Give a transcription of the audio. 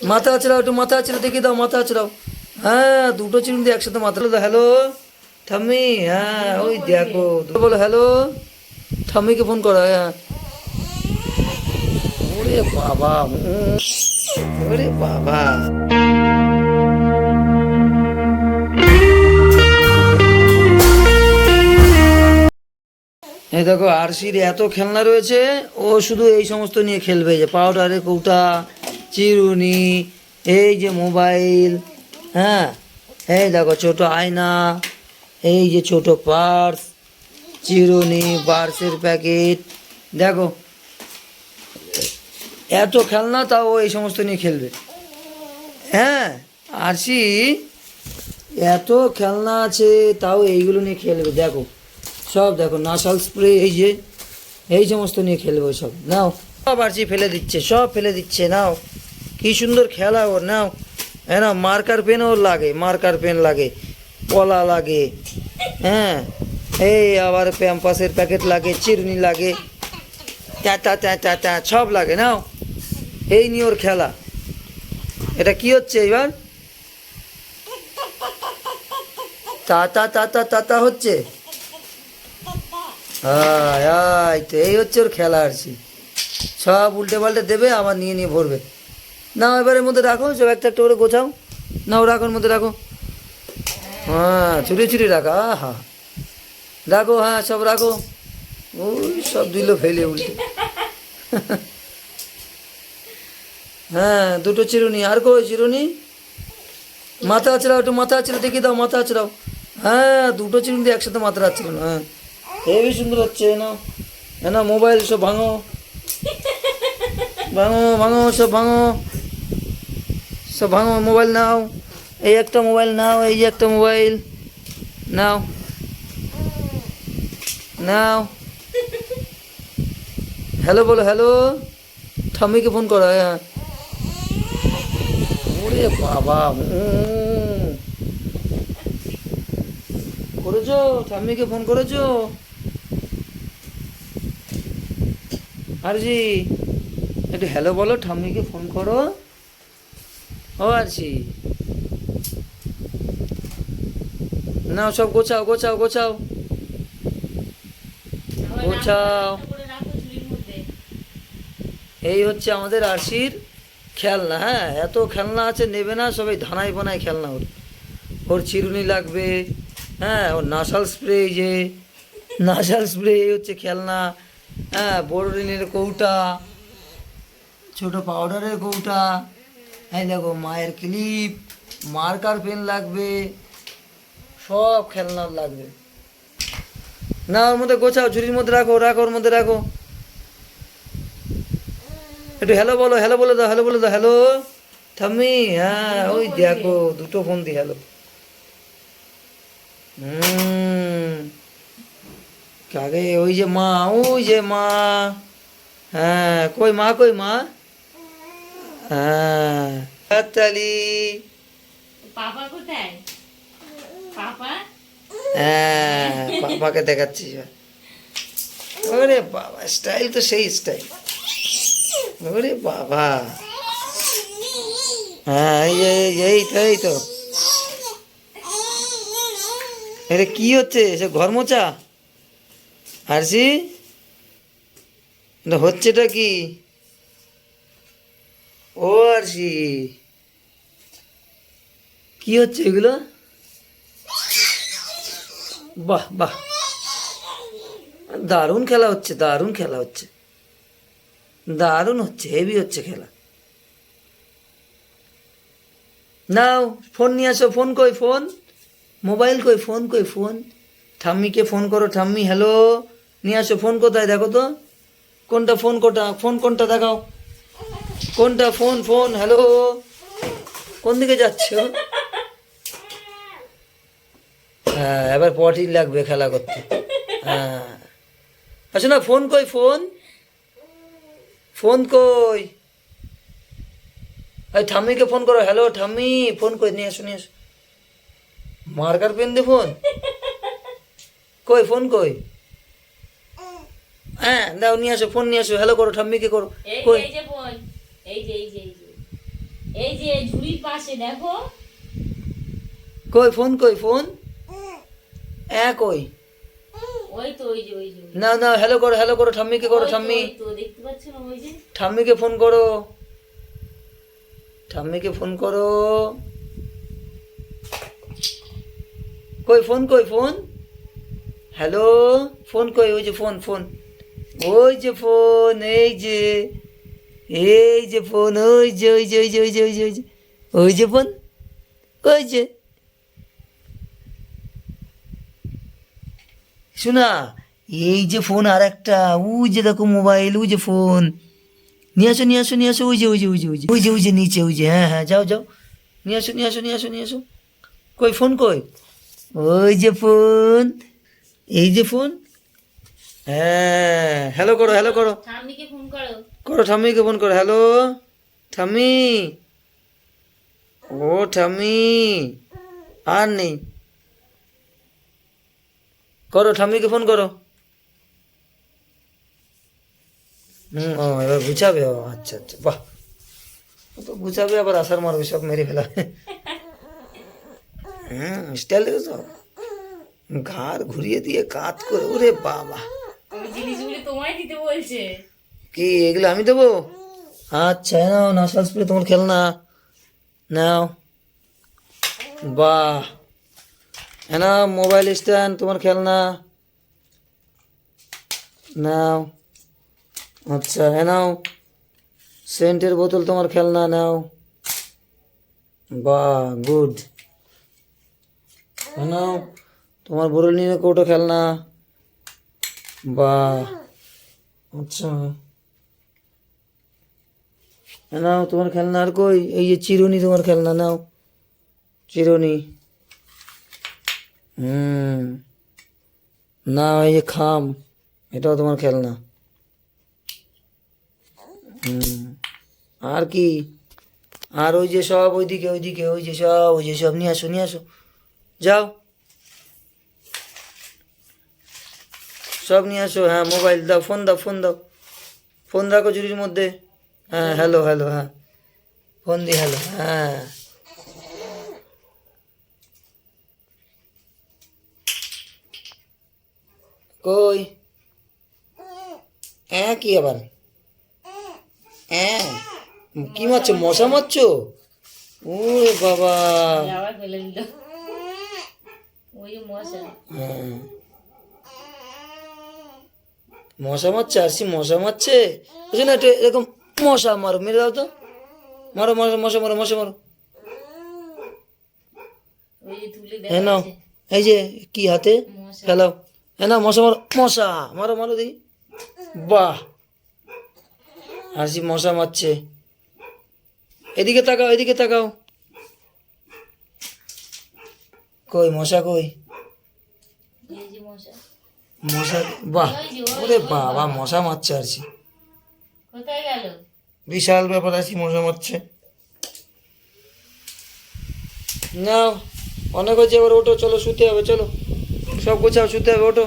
মাথা আছড়াও, একটু মাথা আছড়াও, দেখিয়ে দাও মাথা আছড়াও। হ্যাঁ, দুটো চিরুনি দিয়ে একসাথে মাথা দাও। হ্যালো ঠাম্মি, হ্যাঁ ওই দেখো, বলো হ্যালো। ঠাম্মিকে ফোন করো, হ্যাঁ। ওরে বাবা, ওরে বাবা। এই দেখো আরশির এত খেলনা রয়েছে, ও শুধু এই সমস্ত নিয়ে খেলবে, যে পাউডারের কৌটা, চিরুনি, এই যে মোবাইল, হ্যাঁ, এই দেখো ছোট আয়না, এই যে ছোট পার্স, চিরুনি, বার্সের প্যাকেট, দেখো এত খেলনা, তাও ও এই সমস্ত নিয়ে খেলবে। হ্যাঁ, আরশি এত খেলনা আছে, তাও এইগুলো নিয়ে খেলবে, দেখো সব, দেখো নাসাল স্প্রে, এই যে এই সমস্ত নিয়ে খেলবে সব। নাও, সব আরশি ফেলে দিচ্ছে, সব ফেলে দিচ্ছে, নাও কি সুন্দর খেলা ওর, নাও। হ্যাঁ না, মার্কার পেন ওর লাগে, মার্কার পেন লাগে, কলা লাগে, হ্যাঁ, এই আবার প্যাম্পাসের প্যাকেট লাগে, চিরুনি লাগে, ট্যাটা ট্যাটা ট্যা সব লাগে, নাও। এই নিয়ে ওর খেলা। এটা কি হচ্ছে এবার? তাতা তাতা তাতা হচ্ছে। আয় আয়, তো এই হচ্ছে ওর খেলা আরশি। সব উল্টে পাল্টে দেবে, আবার নিয়ে নিয়ে ভরবে। নাও এবারের মধ্যে রাখো, সব একটা একটা করে গোছাও। নাও রাখোর মধ্যে রাখো, হ্যাঁ চুরি চুরি রাখা, হা রাখো, হ্যাঁ সব রাখো। ওই সব দিল ফেলে উল্টে। হ্যাঁ, দুটো চিরুনি, আর কই চিরুনি? মাথা আছড়াও, একটু মাথা আছড়াও, দেখিয়ে দাও মাথা আছড়াও। হ্যাঁ, দুটো চিরুনি দিয়ে একসাথে মাথা আছড়ানো, হ্যাঁ হেবি সুন্দর হচ্ছে। না না, মোবাইল সব ভাঙো, ভাঙো ভাঙো, সব ভাঙো, সব ভাঙো, মোবাইল নাও, এই একটা মোবাইল নাও, এই যে একটা মোবাইল নাও, নাও। হ্যালো বলো, হ্যালো। ঠাম্মিকে ফোন করো, হ্যাঁ। ওরে বাবা, করেছো? ঠাম্মিকে ফোন করেছো? আরজি, একটু হ্যালো বলো, ঠাম্মিকে ফোন করো। ও আরজি, নাও সব গোছাও গোছাও গোছাও, গোছাও। এই হচ্ছে আমাদের আরশির খেলনা। হ্যাঁ, এত খেলনা আছে, নেবে না, সবাই ধানাই বানায় খেলনা। ওর ওর চিরুনি লাগবে, হ্যাঁ, ওর নাসাল স্প্রে, এই যে নাসাল স্প্রে, এই হচ্ছে খেলনা। হ্যাঁ, বোরোলিনের কৌটা, ছোট পাউডারের কৌটা, হ্যাঁ দেখো মায়ের ক্লিপ, মার্কার পেন লাগবে, সব খেলনা লাগবে। না, ওর মধ্যে গোছাও, ঝুড়ির মধ্যে রাখো, রাখো ওর মধ্যে রাখো। একটু হ্যালো বলো, হ্যালো বলে দাও, হ্যালো বলে দাও, হ্যালো ঠাম্মি, হ্যাঁ ওই দেখো দুটো ফোন দি হ্যালো। কাকে? ওই যে মা, ওই যে মা, হ্যাঁ কই মা, কই মা, হ্যাঁ হাততালি। পাপা কোথায়? পাপা হ্যাঁ, পাপাকে দেখাচ্ছি। ওরে বাবা, স্টাইল তো সেই স্টাইল। ওরে বাবা, হ্যাঁ এই তো। এটা কি হচ্ছে? সে ঘর মোছা আরশি? এটা হচ্ছেটা কি? ও আরশি, কি হচ্ছে এগুলো? বাহ বাহ, দারুণ খেলা হচ্ছে, দারুণ খেলা হচ্ছে, দারুণ হচ্ছে, হেভি হচ্ছে খেলা। নাও ফোন নিয়ে আসো, ফোন কই, ফোন, মোবাইল কই, ফোন কই, ফোন। ঠাম্মিকে ফোন করো, ঠাম্মি হ্যালো, নিয়ে আসো, ফোন কোথায় দেখো তো, কোনটা ফোন, কোনটা ফোন, কোনটা দেখাও, কোনটা ফোন, ফোন হ্যালো, কোন দিকে যাচ্ছ? হ্যাঁ, এবার পটি লাগবে খেলা করতে। হ্যাঁ, আচ্ছা না, ফোন কই, ফোন, ফোন কই? ওই ঠাম্মিকে ফোন করো, হ্যালো ঠাম্মি, ফোন কই, নিয়ে আসো নিয়ে আসো। মার্কার পেন দিয়ে ফোন কই, ফোন কই? হ্যাঁ দাও, নিয়ে আসো, ফোন নিয়ে আসো, হ্যালো করো, ঠাম্মিকে করো, এই কই? এই যে ফোন, এই যে এই যে এই যে এই যে ঝুড়ির পাশে দেখো। কই ফোন, কই ফোন? কই? ওই তো ওই যে ওই যে না না, হ্যালো করো, হ্যালো করো, ঠাম্মিকে করো, ঠাম্মি। ওই তো দেখতে পাচ্ছ না ওই যে। ঠাম্মিকে ফোন করো, ঠাম্মিকে ফোন করো। কই ফোন, কই ফোন? হ্যালো, ফোন কই? ওই যে ফোন, ফোন, ওই যে ফোন, এই যে, এই যে ফোন, ওই যে, ওই যে, ওই যে, ওই যে, ওই যে, ওই যে, ওই যে ফোন, ওই যে। শোনা, এই যে ফোন আর একটা, ওই যে দেখো মোবাইল, ওই যে ফোন। নিয়ে আসো, নিয়ে আসো, নিয়ে আসো, ওই যে, ওই যে, ওই যে, ওই যে, ওই যে, ওই যে নিচে, ওই যে, হ্যাঁ হ্যাঁ, যাও যাও, নিয়ে আসো, নিয়ে আসো, নিয়ে আসো, নিয়ে আসো। কই ফোন কই? ওই যে ফোন, এই যে ফোন। হ্যাঁ, হ্যালো করো, হ্যালো করো, ঠাম্মিকে ফোন করো। করো, ঠাম্মিকে ফোন করো। হ্যালো ঠাম্মি, ও ঠাম্মি, আর নেই, করো, ঠাম্মিকে ফোন করো। ও এবার গুছাবে, ও আচ্ছা আচ্ছা, বাহ, ও তো গুছাবে আবার আসার মারবে, সব মেরে ফেলা। স্টাইল দেখেছো, ঘাড় ঘুরিয়ে দিয়ে কাত করে, ওরে বাবা। ওই জিনিসগুলি তোমায় দিতে বলছে। কি এগুলো আমি দেবো? আচ্ছা নাও, নাসাল স্প্রে তোমার খেলনা, নাও। বাহ, নাও মোবাইল স্ট্যান্ড তোমার খেলনা, নাও। আচ্ছা নাও, সেন্টের বোতল তোমার খেলনা, নাও। বাহ, গুড। নাও তোমার বোরোলিনের কৌটো খেলনা, বাহ। আচ্ছা নাও তোমার খেলনা। আর কই? এই যে চিরুনি তোমার খেলনা, নাও চিরুনি। না, এই যে খাম, এটাও তোমার খেলনা। আর কি? আর ওই যে সব ওইদিকে, ওইদিকে, ওই যে সব, ওই যে সব নিয়ে আসো, নিয়ে আসো, যাও সব নিয়ে আসো। হ্যাঁ মোবাইল দাও, ফোন দাও, ফোন দাও, ফোন রাখো ঝুড়ির মধ্যে। হ্যাঁ হ্যালো, হ্যালো, হ্যাঁ ফোন দি, হ্যালো, হ্যাঁ। কই? কি আবার? হ্যাঁ, কি মারছো? মশা মারছো? ওরে বাবা। আবার ফেলে দিল। ওই যে মশা। হ্যাঁ, মশা মারছে, আর মশা মারছে। বুঝলি না, একটু এরকম মশা মারো, মেরে দাও তো, মারো মারো, মশা মারো, মশা মারো। ওই যে তুলে হ্যাঁ নাও, দেখাচ্ছে এই যে কি হাতে মশা। ফেলাও। হ্যাঁ নাও, মশা মারো, মশা মারো, মারো দেখি। বাহ, আর মশা মারছে। এদিকে তাকাও, এদিকে তাকাও, কই মশা, কই এই যে মশা। মশা? বাহ, ওই যে, ওই ওরে যে, ওই বাবা, মশা মারছে আর কোথায় গেল? বিশাল ব্যাপার, আছি মশা মারছে। নাও, অনেক হচ্ছে, এবার ওঠো, চলো শুতে হবে, চলো সব গোছাও, শুতে হবে, ওঠো।